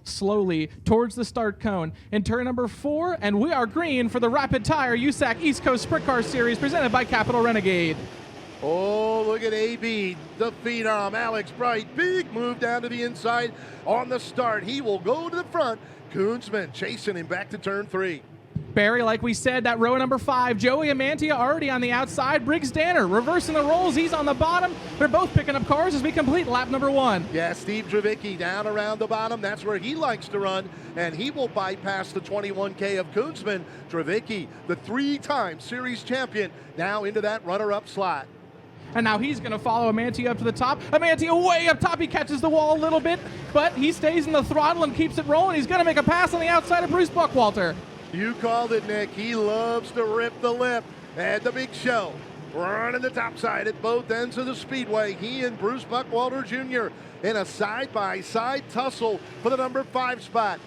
slowly towards the start cone in turn number 4, and we are green for the Rapid Tire USAC East Coast Sprint Car Series presented by Capital Renegade. Oh, look at AB, the phenom, Alex Bright. Big move down to the inside on the start. He will go to the front. Koonsman chasing him back to turn 3. Barry, like we said, that row number 5, Joey Amantia already on the outside. Briggs Danner reversing the rolls. He's on the bottom. They're both picking up cars as we complete lap number 1. Yeah, Steve Dravicki down around the bottom. That's where he likes to run, and he will bypass the 21K of Koonsman. Dravicki, the 3-time series champion, now into that runner-up slot. And now he's going to follow Amantia up to the top. Amantia way up top. He catches the wall a little bit, but he stays in the throttle and keeps it rolling. He's going to make a pass on the outside of Bruce Buckwalter. You called it, Nick. He loves to rip the lip. And the big show running the top side at both ends of the speedway. He and Bruce Buckwalter Jr. in a side-by-side tussle for the number 5 spot.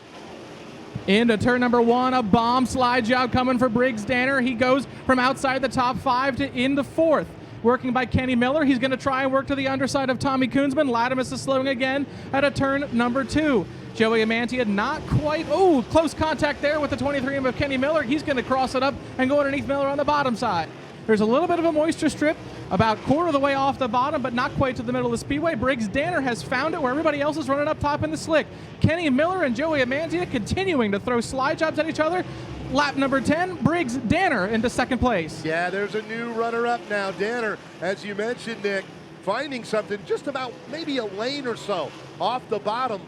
Into turn number 1, a bomb slide job coming for Briggs Danner. He goes from outside the top 5 to in the 4th. Working by Kenny Miller. He's going to try and work to the underside of Tommy Koonsman. Latimus is slowing again at a turn number 2. Joey Amantia not quite, close contact there with the 23 of Kenny Miller. He's going to cross it up and go underneath Miller on the bottom side. There's a little bit of a moisture strip about quarter of the way off the bottom, but not quite to the middle of the speedway. Briggs Danner has found it where everybody else is running up top in the slick. Kenny Miller and Joey Amantia continuing to throw slide jobs at each other. Lap number 10, Briggs Danner into second place. Yeah, there's a new runner-up now. Danner, as you mentioned, Nick, finding something just about maybe a lane or so off the bottom.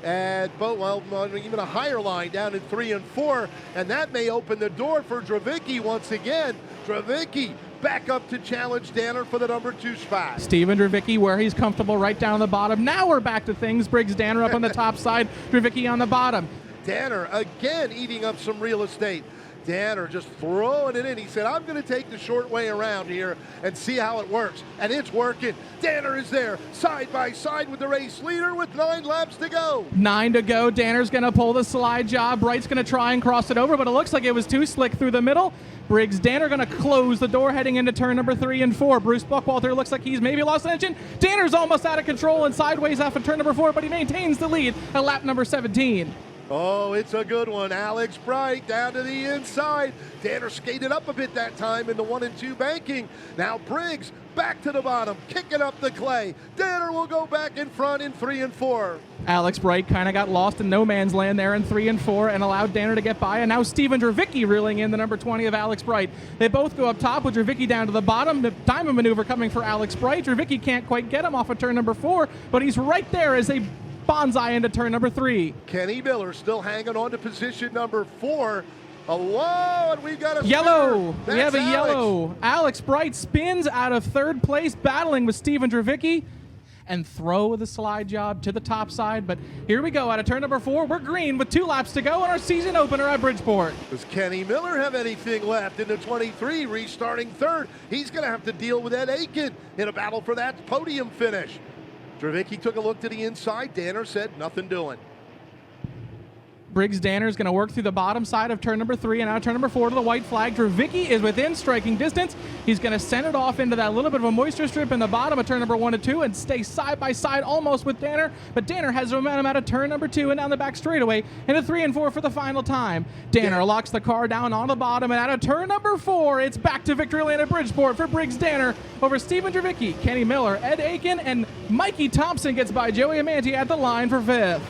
And even a higher line down in 3 and 4, and that may open the door for Dravicki once again. Dravicki back up to challenge Danner for the number 2 spot. Steven Dravicki where he's comfortable right down the bottom. Now we're back to things. Briggs Danner up on the top side, Dravicki on the bottom. Danner again eating up some real estate. Danner just throwing it in. He said, I'm going to take the short way around here and see how it works. And it's working. Danner is there side by side with the race leader with 9 laps to go. 9 to go. Danner's going to pull the slide job. Bright's going to try and cross it over, but it looks like it was too slick through the middle. Briggs Danner going to close the door heading into turn number 3 and 4. Bruce Buckwalter looks like he's maybe lost an engine. Danner's almost out of control and sideways off of turn number 4, but he maintains the lead at lap number 17. Oh, it's a good one. Alex Bright down to the inside. Danner skated up a bit that time in the 1 and 2 banking. Now Briggs back to the bottom, kicking up the clay. Danner will go back in front in 3 and 4. Alex Bright kind of got lost in no man's land there in 3 and 4 and allowed Danner to get by. And now Steven Dravicki reeling in the number 20 of Alex Bright. They both go up top with Dravicki down to the bottom. The diamond maneuver coming for Alex Bright. Dravicki can't quite get him off of turn number 4, but he's right there as they bonsai into turn number 3. Kenny Miller still hanging on to position number 4. Hello, and we've got a yellow. Spinner. We have a Alex. yellow. Alex Bright spins out of 3rd place, battling with Steven Dravicki, and throw the slide job to the top side. But here we go out of turn number 4. We're green with 2 laps to go on our season opener at Bridgeport. Does Kenny Miller have anything left in the 23, restarting 3rd? He's going to have to deal with Ed Aiken in a battle for that podium finish. Dravicki took a look to the inside. Danner said, nothing doing. Briggs Danner is going to work through the bottom side of turn number 3 and out turn number 4 to the white flag. Dravicki is within striking distance. He's going to send it off into that little bit of a moisture strip in the bottom of turn number 1 and 2 and stay side by side almost with Danner. But Danner has momentum out of turn number 2 and down the back straightaway into 3 and 4 for the final time. Danner locks the car down on the bottom, and out of turn number 4, it's back to victory lane at Bridgeport for Briggs Danner over Steven Dravicki, Kenny Miller, Ed Aiken, and Mikey Thompson gets by Joey Amanti at the line for 5th.